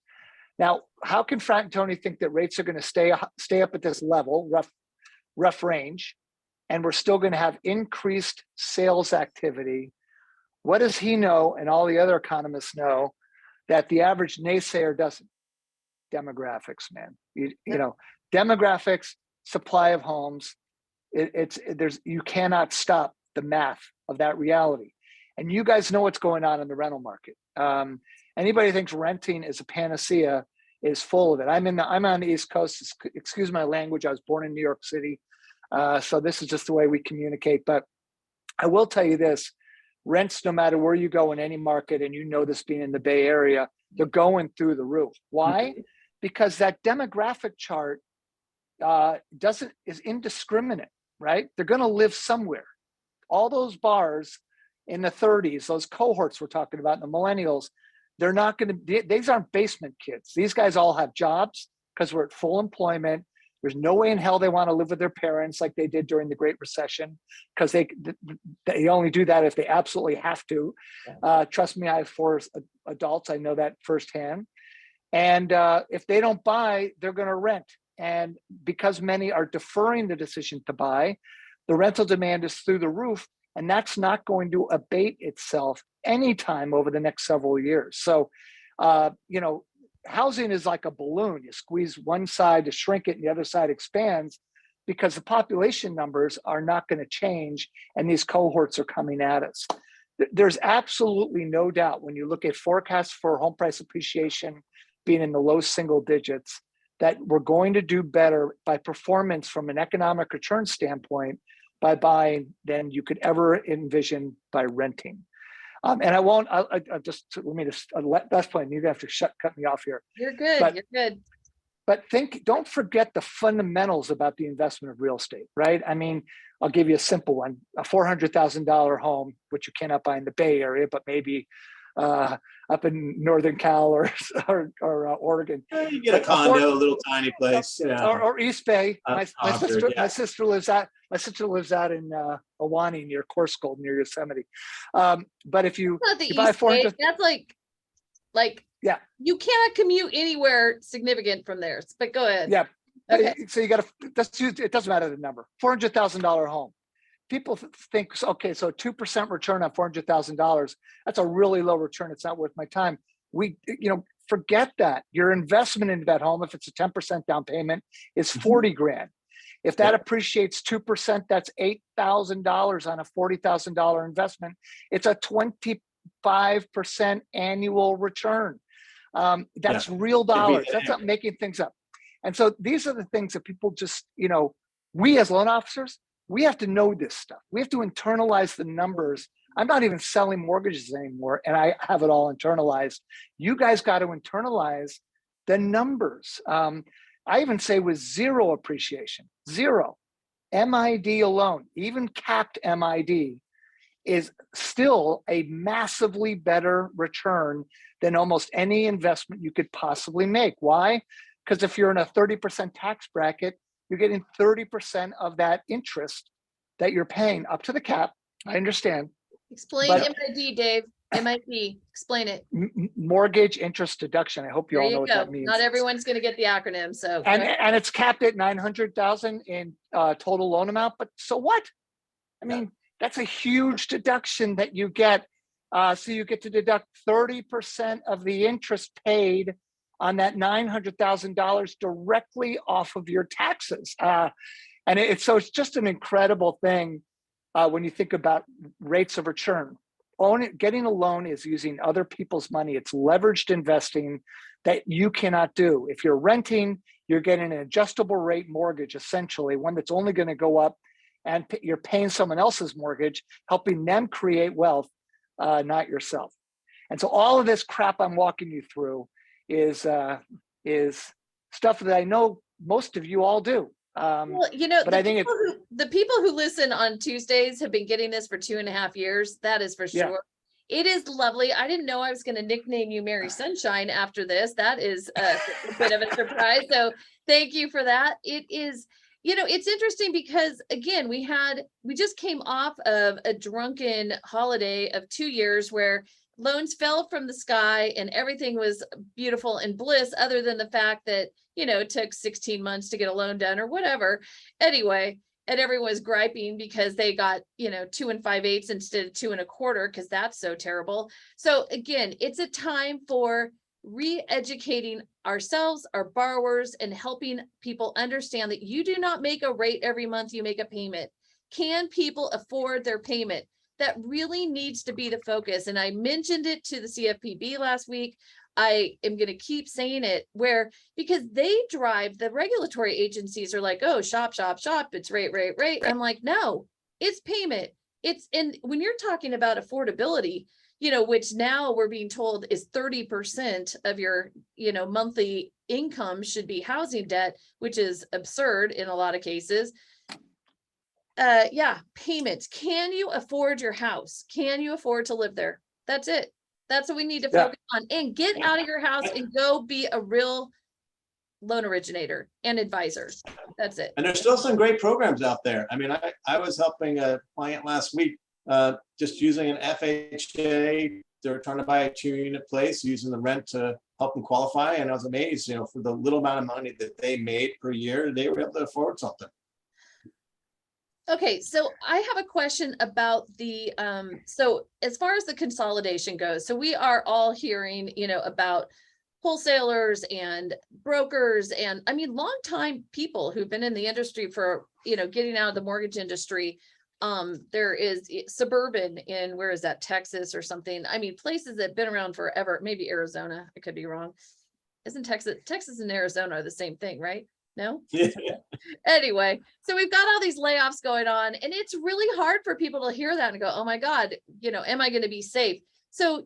Now, how can Frattantoni think that rates are going to stay up at this level, rough range, and we're still going to have increased sales activity? What does he know, and all the other economists know, that the average naysayer doesn't? Demographics, man. You know, demographics, supply of homes. You cannot stop the math of that reality. And you guys know what's going on in the rental market. Anybody who thinks renting is a panacea is full of it. I'm on the East Coast. Excuse my language. I was born in New York City. So this is just the way we communicate. But I will tell you this, rents, no matter where you go in any market, and you know this being in the Bay Area, they're going through the roof. Why? Because that demographic chart is indiscriminate, right? They're going to live somewhere. All those bars in the 30s, those cohorts we're talking about, the millennials, they're not going to, these aren't basement kids. These guys all have jobs because we're at full employment. There's no way in hell they want to live with their parents like they did during the Great Recession, because they only do that if they absolutely have to. Trust me, I have 4 adults. I know that firsthand. And if they don't buy, they're going to rent. And because many are deferring the decision to buy, the rental demand is through the roof. And that's not going to abate itself anytime over the next several years. So, housing is like a balloon. You squeeze one side to shrink it and the other side expands, because the population numbers are not going to change and these cohorts are coming at us. There's absolutely no doubt when you look at forecasts for home price appreciation being in the low single digits, that we're going to do better by performance from an economic return standpoint by buying than you could ever envision by renting. And last point, you have to cut me off here. You're good, you're good. But don't forget the fundamentals about the investment of real estate, right? I mean, I'll give you a simple one, a $400,000 home, which you cannot buy in the Bay Area, but maybe up in Northern Cal or Oregon. You get a condo, a little tiny place, or East Bay. My sister lives out in Ahwahnee near Corscold, near Yosemite. But if you buy 400, that's like you cannot commute anywhere significant from there. But go ahead. Yeah. Okay. So you got to. It doesn't matter the number. $400,000 home. People think, okay, so 2% return on $400,000. That's a really low return. It's not worth my time. forget that. Your investment into that home, if it's a 10% down payment, is 40 grand. If that appreciates 2%, that's $8,000 on a $40,000 investment. It's a 25% annual return. That's real dollars. That's not making things up. And so these are the things that people just, we as loan officers, we have to know this stuff. We have to internalize the numbers. I'm not even selling mortgages anymore, and I have it all internalized. You guys got to internalize the numbers. I even say with zero appreciation, zero, MID alone, even capped MID, is still a massively better return than almost any investment you could possibly make. Why? Because if you're in a 30% tax bracket, you're getting 30% of that interest that you're paying up to the cap. I understand. Explain But- MID, Dave. MID, explain it. Mortgage interest deduction. I hope you There all know you what go. that means. Not everyone's going to get the acronym, so. And it's capped at 900,000 in total loan amount. But so what? I mean, that's a huge deduction that you get. So you get to deduct 30% of the interest paid on that $900,000 directly off of your taxes. And so it's just an incredible thing when you think about rates of return. Getting a loan is using other people's money. It's leveraged investing that you cannot do. If you're renting, you're getting an adjustable rate mortgage, essentially, one that's only going to go up, and you're paying someone else's mortgage, helping them create wealth, not yourself. And so all of this crap I'm walking you through is stuff that I know most of you all do. Well, but I think the people who listen on Tuesdays have been getting this for 2.5 years. That is for sure. It is lovely. I didn't know I was going to nickname you Mary Sunshine after this. That is a bit of a surprise. So thank you for that. It is, it's interesting because again, we just came off of a drunken holiday of 2 years where loans fell from the sky and everything was beautiful and bliss, other than the fact that, it took 16 months to get a loan done or whatever. Anyway, and everyone was griping because they got, 2 5/8 instead of 2 1/4, because that's so terrible. So again, it's a time for re-educating ourselves, our borrowers, and helping people understand that you do not make a rate every month, you make a payment. Can people afford their payment? That really needs to be the focus. And I mentioned it to the CFPB last week. I am going to keep saying it because they drive, the regulatory agencies are like, oh, shop, it's rate. I'm like, no, it's payment. And when you're talking about affordability, which now we're being told is 30% of your, monthly income should be housing debt, which is absurd in a lot of cases. Payments. Can you afford your house? Can you afford to live there? That's it. That's what we need to focus on, and get out of your house and go be a real loan originator and advisor. That's it. And there's still some great programs out there. I mean, I was helping a client last week, just using an FHA. They were trying to buy a 2-unit place, using the rent to help them qualify. And I was amazed, for the little amount of money that they made per year, they were able to afford something. Okay, so I have a question about the, so as far as the consolidation goes, so we are all hearing, about wholesalers and brokers and longtime people who've been in the industry for, getting out of the mortgage industry. There is Suburban in, where is that, Texas or something? Places that have been around forever, maybe Arizona, I could be wrong. Isn't Texas and Arizona are the same thing, right? No? Anyway, so we've got all these layoffs going on, and it's really hard for people to hear that and go, oh my God, am I going to be safe? So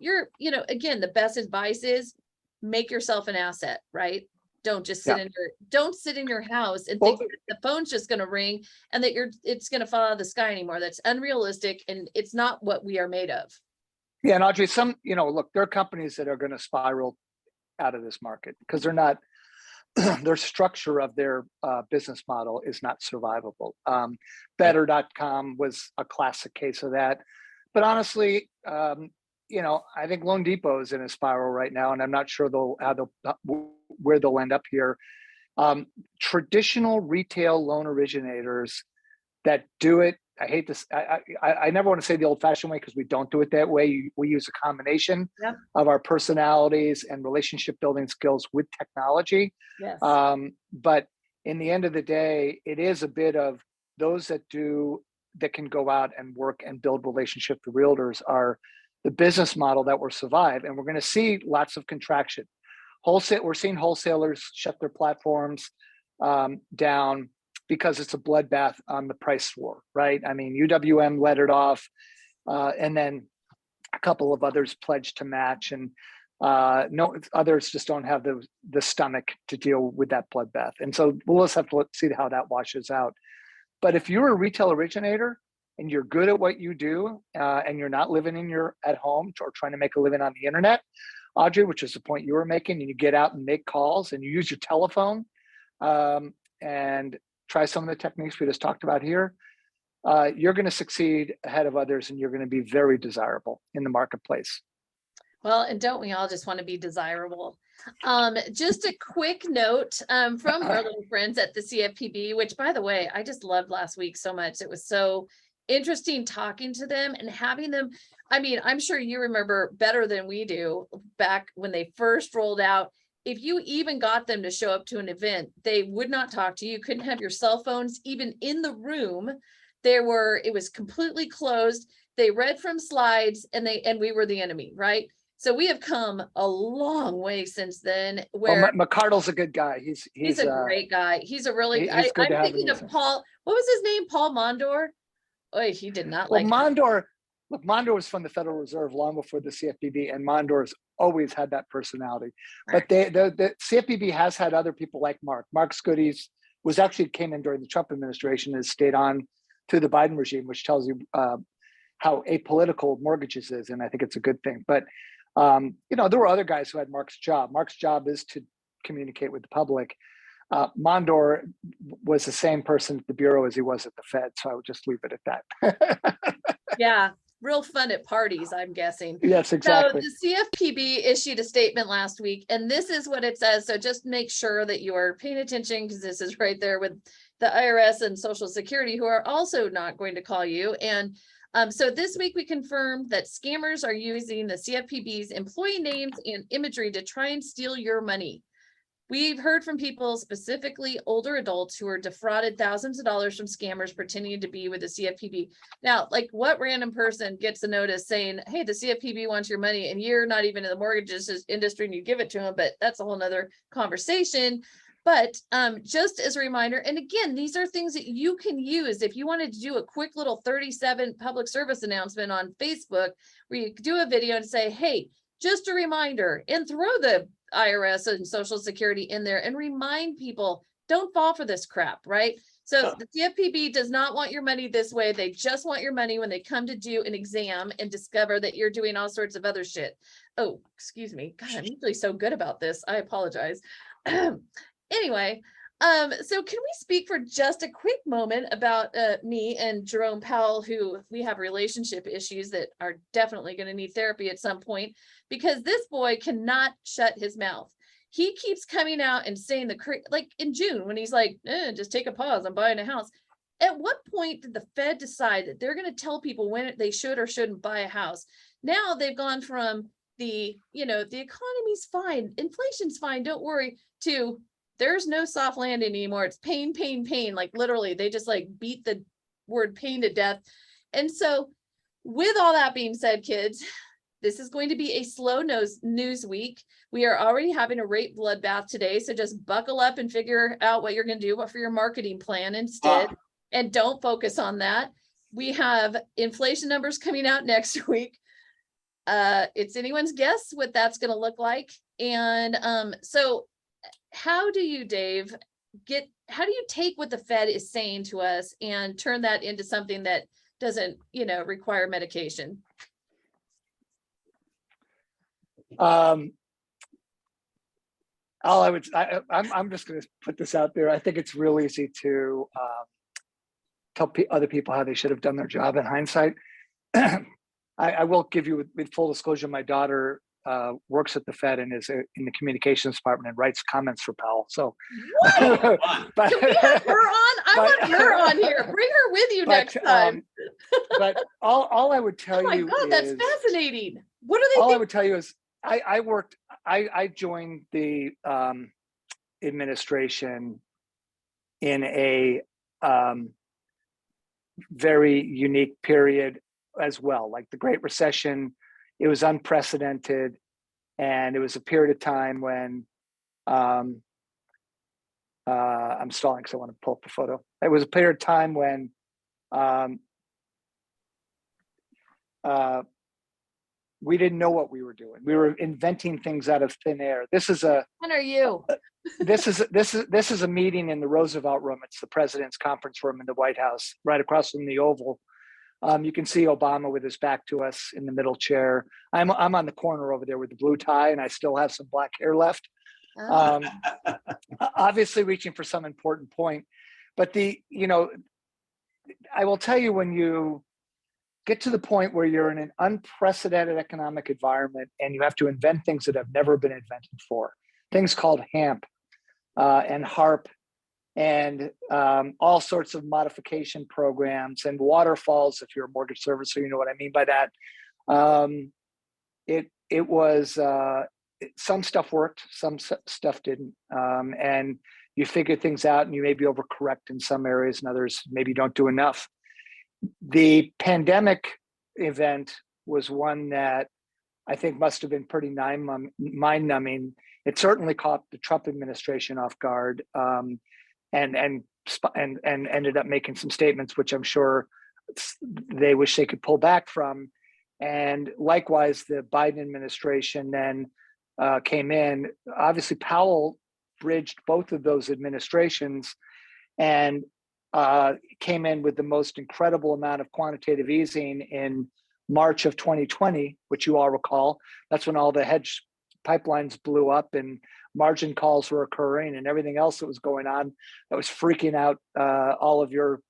again, the best advice is make yourself an asset, right? Don't just sit in your house and think that the phone's just going to ring and that it's going to fall out of the sky anymore. That's unrealistic, and it's not what we are made of. Yeah, and Audrey, look, there are companies that are going to spiral out of this market because they're not, their structure of their business model is not survivable. Better.com was a classic case of that. But honestly, I think Loan Depot is in a spiral right now, and I'm not sure where they'll end up here. Traditional retail loan originators that do it I hate this. I never want to say the old fashioned way because we don't do it that way. We use a combination Yep. of our personalities and relationship building skills with technology. Yes. But in the end of the day, it is a bit of those that can go out and work and build relationships with realtors are the business model that will survive. And we're going to see lots of contraction. We're seeing wholesalers shut their platforms down because it's a bloodbath on the price war, right? I mean, UWM let it off, and then a couple of others pledged to match, and no others just don't have the stomach to deal with that bloodbath. And so we'll just have to see how that washes out. But if you're a retail originator and you're good at what you do, and you're not living at home or trying to make a living on the internet, Audrey, which is the point you were making, and you get out and make calls and you use your telephone, and try some of the techniques we just talked about here, you're going to succeed ahead of others, and you're going to be very desirable in the marketplace. Well, and don't we all just want to be desirable? Just a quick note from our little friends at the CFPB, which, by the way, I just loved last week so much. It was so interesting talking to them and having them. I mean, I'm sure you remember better than we do back when they first rolled out. If you even got them to show up to an event, they would not talk to you. You couldn't have your cell phones even in the room. It was completely closed. They read from slides, and we were the enemy, right? So we have come a long way since then. Where McCardle's a good guy. He's a great guy. He's a really. I'm thinking of Paul. What was his name? Paul Mondor. Oh, he did not like. Mondor. Look, Mondor was from the Federal Reserve long before the CFPB, and Mondor's always had that personality. But the CFPB has had other people like Mark. Mark Scuddies came in during the Trump administration and stayed on to the Biden regime, which tells you how apolitical mortgages is, and I think it's a good thing. But there were other guys who had Mark's job. Mark's job is to communicate with the public. Mondor was the same person at the Bureau as he was at the Fed, so I would just leave it at that. Yeah. Real fun at parties, I'm guessing. Yes, exactly. So the CFPB issued a statement last week, and this is what it says. So just make sure that you are paying attention, because this is right there with the IRS and Social Security, who are also not going to call you. And so this week we confirmed that scammers are using the CFPB's employee names and imagery to try and steal your money. We've heard from people, specifically older adults, who are defrauded thousands of dollars from scammers pretending to be with the CFPB. Now, like, what random person gets a notice saying, hey, the CFPB wants your money, and you're not even in the mortgages industry and you give it to them? But that's a whole nother conversation. But just as a reminder, and again, these are things that you can use if you wanted to do a quick little 37 public service announcement on Facebook, where you do a video and say, hey, just a reminder, and throw the IRS and Social Security in there and remind people, don't fall for this crap, right? So the CFPB does not want your money this way. They just want your money when they come to do an exam and discover that you're doing all sorts of other shit. Oh, excuse me. God, I'm usually so good about this. I apologize. Anyway, so can we speak for just a quick moment about me and Jerome Powell, who we have relationship issues that are definitely going to need therapy at some point, because this boy cannot shut his mouth. He keeps coming out and saying like in June, when he's like, just take a pause, I'm buying a house. At what point did the Fed decide that they're going to tell people when they should or shouldn't buy a house? Now they've gone from the economy's fine, inflation's fine, don't worry, to there's no soft landing anymore. It's pain, pain, pain. Like literally, they just like beat the word pain to death. And so with all that being said, kids, this is going to be a slow news week. We are already having a rate bloodbath today. So just buckle up and figure out what you're going to do for your marketing plan instead. And don't focus on that. We have inflation numbers coming out next week. It's anyone's guess what that's going to look like. And so how do you, Dave, how do you take what the Fed is saying to us and turn that into something that doesn't, require medication? I'm just going to put this out there. I think it's real easy to tell other people how they should have done their job in hindsight. I will give you, with full disclosure, my daughter works at the Fed and is in the communications department and writes comments for Powell. So, What? but, Can we have her on? I but- want her on here. Bring her with you next time. but all I would tell Oh my you God, that's is, fascinating. What do they all I think? would tell you is I joined the administration in a very unique period as well, like the Great Recession. It was unprecedented, and it was a period of time when I'm stalling because I want to pull up the photo. It was a period of time when we didn't know what we were doing. We were inventing things out of thin air. This is a When are you? this is a meeting in the Roosevelt Room. It's the president's conference room in the White House, right across from the Oval. You can see Obama with his back to us in the middle chair. I'm on the corner over there with the blue tie, and I still have some black hair left. Oh, Obviously reaching for some important point, but I will tell you, when you get to the point where you're in an unprecedented economic environment and you have to invent things that have never been invented before, things called HAMP and HARP and all sorts of modification programs and waterfalls. If you're a mortgage servicer, you know what I mean by that. It was some stuff worked, some stuff didn't, and you figure things out, and you maybe overcorrect in some areas, and others maybe don't do enough. The pandemic event was one that I think must have been pretty mind-numbing. It certainly caught the Trump administration off guard, and ended up making some statements which I'm sure they wish they could pull back from. And likewise, the Biden administration then came in. Obviously, Powell bridged both of those administrations and came in with the most incredible amount of quantitative easing in March of 2020, which you all recall. That's when all the hedge pipelines blew up and margin calls were occurring and everything else that was going on that was freaking out all of your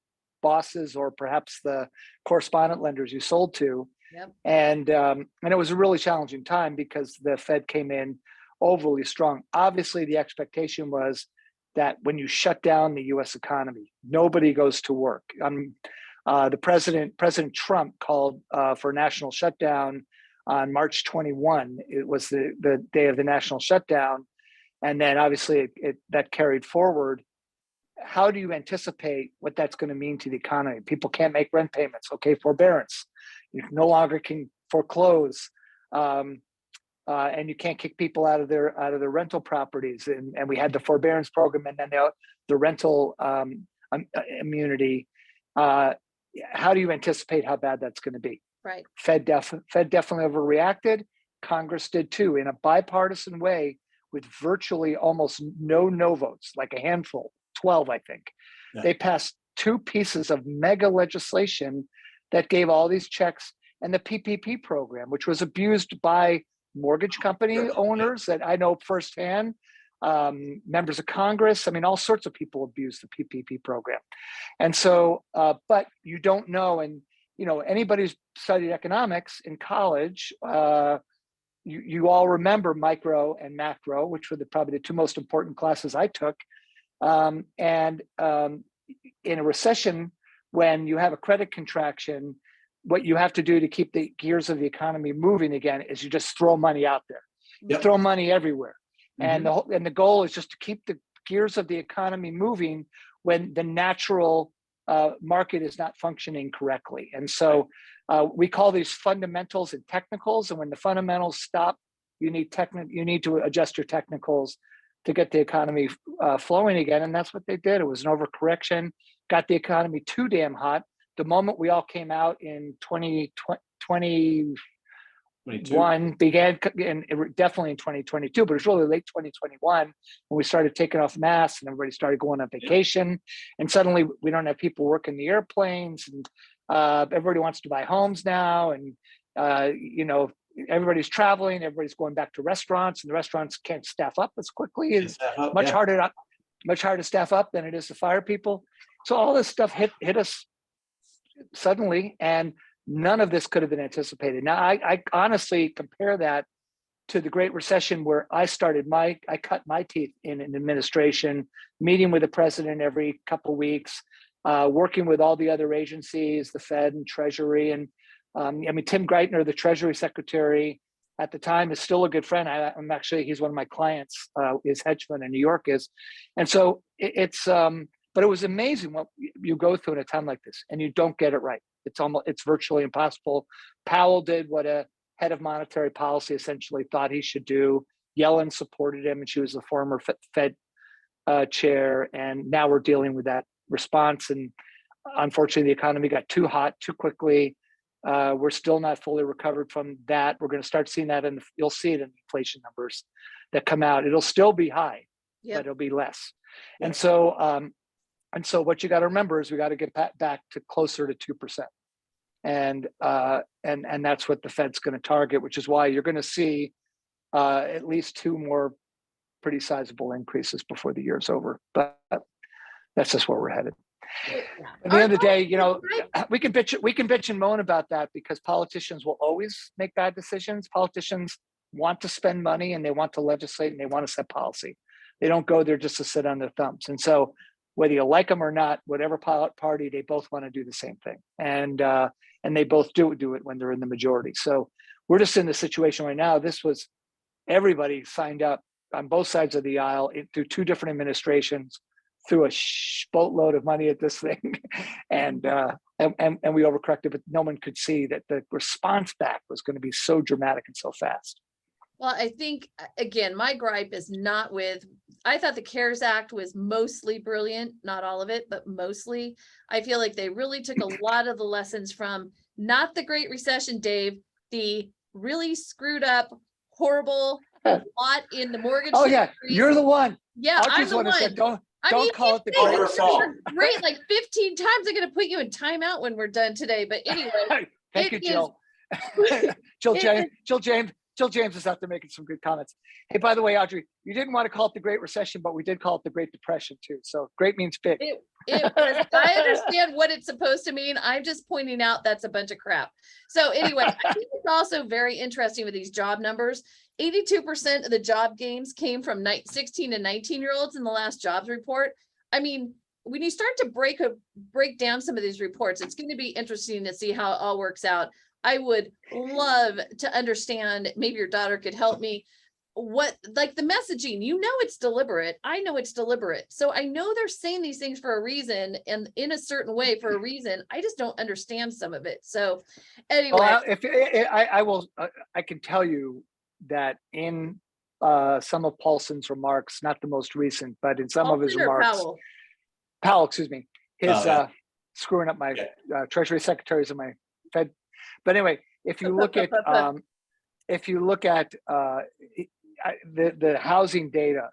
bosses or perhaps the correspondent lenders you sold to. yep. And it was a really challenging time because the Fed came in overly strong. Obviously, the expectation was that when you shut down the U.S. economy, nobody goes to work. President Trump called for a national shutdown on March 21. It was the day of the national shutdown. And then obviously that carried forward. How do you anticipate what that's going to mean to the economy? People can't make rent payments. Okay, forbearance. You no longer can foreclose. And you can't kick people out of their rental properties. And we had the forbearance program and then the rental immunity. How do you anticipate how bad that's going to be? Right. Fed definitely overreacted. Congress did too, in a bipartisan way, with virtually almost no votes, like a handful, 12, I think. Yeah. They passed two pieces of mega legislation that gave all these checks, and the PPP program, which was abused by mortgage company owners that I know firsthand, members of Congress. I mean, all sorts of people abuse the PPP program. And so, but you don't know, and anybody who's studied economics in college, you all remember micro and macro, which were probably the two most important classes I took. In a recession, when you have a credit contraction, what you have to do to keep the gears of the economy moving again is you just throw money out there. You throw money everywhere. Mm-hmm. And the goal is just to keep the gears of the economy moving when the natural market is not functioning correctly. And so we call these fundamentals and technicals. And when the fundamentals stop, you need to adjust your technicals to get the economy flowing again. And that's what they did. It was an overcorrection, got the economy too damn hot. The moment we all came out in 2021 began, and definitely in 2022, but it was really late 2021 when we started taking off masks and everybody started going on vacation. And suddenly we don't have people working the airplanes, and everybody wants to buy homes now. And, everybody's traveling, everybody's going back to restaurants, and the restaurants can't staff up as quickly. It's much harder to staff up than it is to fire people. So all this stuff hit us suddenly, and none of this could have been anticipated. Now, I honestly compare that to the Great Recession, where I cut my teeth in an administration, meeting with the president every couple of weeks, working with all the other agencies, the Fed and Treasury. And Tim Greitner, the Treasury Secretary at the time, is still a good friend. He's one of my clients, his hedge fund in New York is. And so but it was amazing what you go through in a time like this, and you don't get it right. It's virtually impossible. Powell did what a head of monetary policy essentially thought he should do. Yellen supported him, and she was the former Fed chair. And now we're dealing with that response. And unfortunately, the economy got too hot too quickly. We're still not fully recovered from that. We're going to start seeing that, and you'll see it in the inflation numbers that come out. It'll still be high, but it'll be less. Yep. And so what you got to remember is we got to get back to closer to 2%. And that's what the Fed's going to target, which is why you're going to see at least 2 more pretty sizable increases before the year's over. But that's just where we're headed. At the end of the day, we can bitch and moan about that, because politicians will always make bad decisions. Politicians want to spend money, and they want to legislate, and they want to set policy. They don't go there just to sit on their thumbs. And so whether you like them or not, whatever party, they both want to do the same thing. And they both do it when they're in the majority. So we're just in the situation right now. Everybody signed up on both sides of the aisle through 2 different administrations, threw a boatload of money at this thing, and we overcorrected, but no one could see that the response back was going to be so dramatic and so fast. Well, I think, again, my gripe is not with, I thought the CARES Act was mostly brilliant, not all of it, but mostly. I feel like they really took a lot of the lessons from not the Great Recession, Dave, the really screwed up, horrible lot in the mortgage. Oh yeah, you're the one. Yeah, I'm the one. Said, don't call it the Great Recession. Great, like 15 times I'm going to put you in timeout when we're done today. But anyway, thank you, Jill. Jill James is out there making some good comments. Hey, by the way, Audrey, you didn't want to call it the Great Recession, but we did call it the Great Depression too. So great means big. I understand what it's supposed to mean. I'm just pointing out that's a bunch of crap. So anyway, I think it's also very interesting with these job numbers. 82% of the job gains came from 16 and 19-year-olds in the last jobs report. I mean, when you start to break down some of these reports, it's going to be interesting to see how it all works out. I would love to understand, maybe your daughter could help me, what, like the messaging, it's deliberate. I know it's deliberate. So I know they're saying these things for a reason and in a certain way for a reason. I just don't understand some of it. So anyway. Well, I can tell you that in some of Paulson's remarks, not the most recent, but in some of his remarks, Powell, excuse me, screwing up my Treasury secretaries and my Fed. But anyway, if you look at the housing data,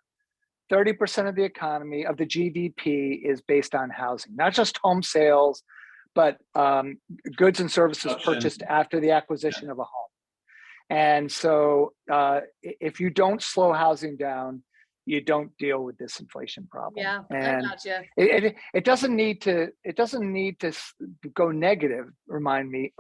30% of the economy, of the GDP, is based on housing, not just home sales, but goods and services purchased after the acquisition of a home. And so if you don't slow housing down, you don't deal with this inflation problem. Yeah, and I gotcha. It doesn't need to go negative. Remind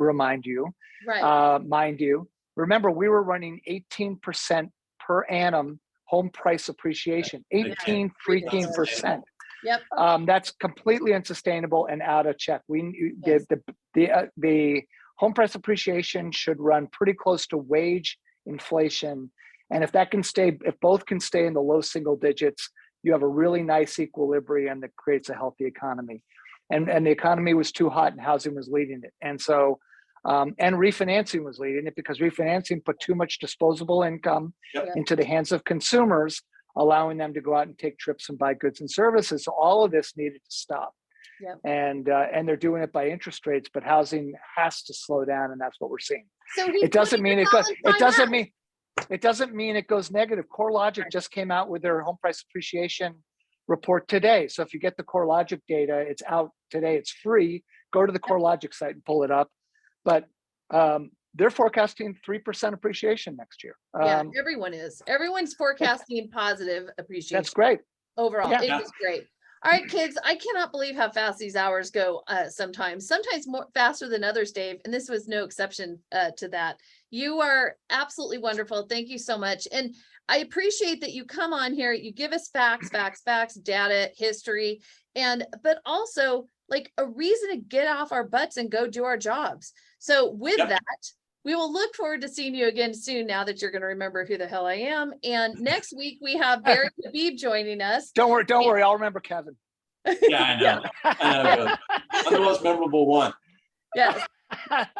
you. Right. Mind you, remember we were running 18% per annum home price appreciation. 18 freaking percent. Yep. That's completely unsustainable and out of check. The home price appreciation should run pretty close to wage inflation. And if both can stay in the low single digits, you have a really nice equilibrium that creates a healthy economy. And the economy was too hot and housing was leading it. And so, and refinancing was leading it, because refinancing put too much disposable income into the hands of consumers, allowing them to go out and take trips and buy goods and services. So all of this needed to stop. Yep. And they're doing it by interest rates, but housing has to slow down, and that's what we're seeing. So it doesn't mean it goes negative. CoreLogic just came out with their home price appreciation report today. So if you get the CoreLogic data, it's out today. It's free. Go to the CoreLogic site and pull it up. But they're forecasting 3% appreciation next year. Everyone is. Everyone's forecasting positive appreciation. That's great. Overall, it is great. All right, kids, I cannot believe how fast these hours go sometimes more faster than others, Dave. And this was no exception to that. You are absolutely wonderful. Thank you so much. And I appreciate that you come on here, you give us facts, data, history, but also like a reason to get off our butts and go do our jobs. So with that, we will look forward to seeing you again soon now that you're going to remember who the hell I am. And next week we have Barry Habib joining us. Don't worry. I'll remember Kevin. Yeah, I know. I know. I'm the most memorable one. Yes.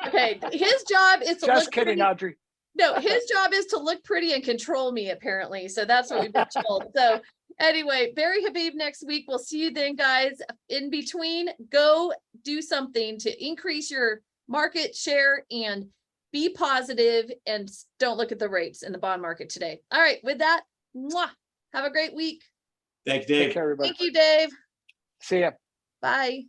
Okay. His job is to Just kidding, Audrey. No, his job is to look pretty and control me, apparently. So that's what we've been told. So anyway, Barry Habib next week. We'll see you then, guys. In between, go do something to increase your market share and be positive and don't look at the rates in the bond market today. All right. With that, mwah, have a great week. Thank you, Dave. Take care, everybody. Thank you, Dave. See ya. Bye.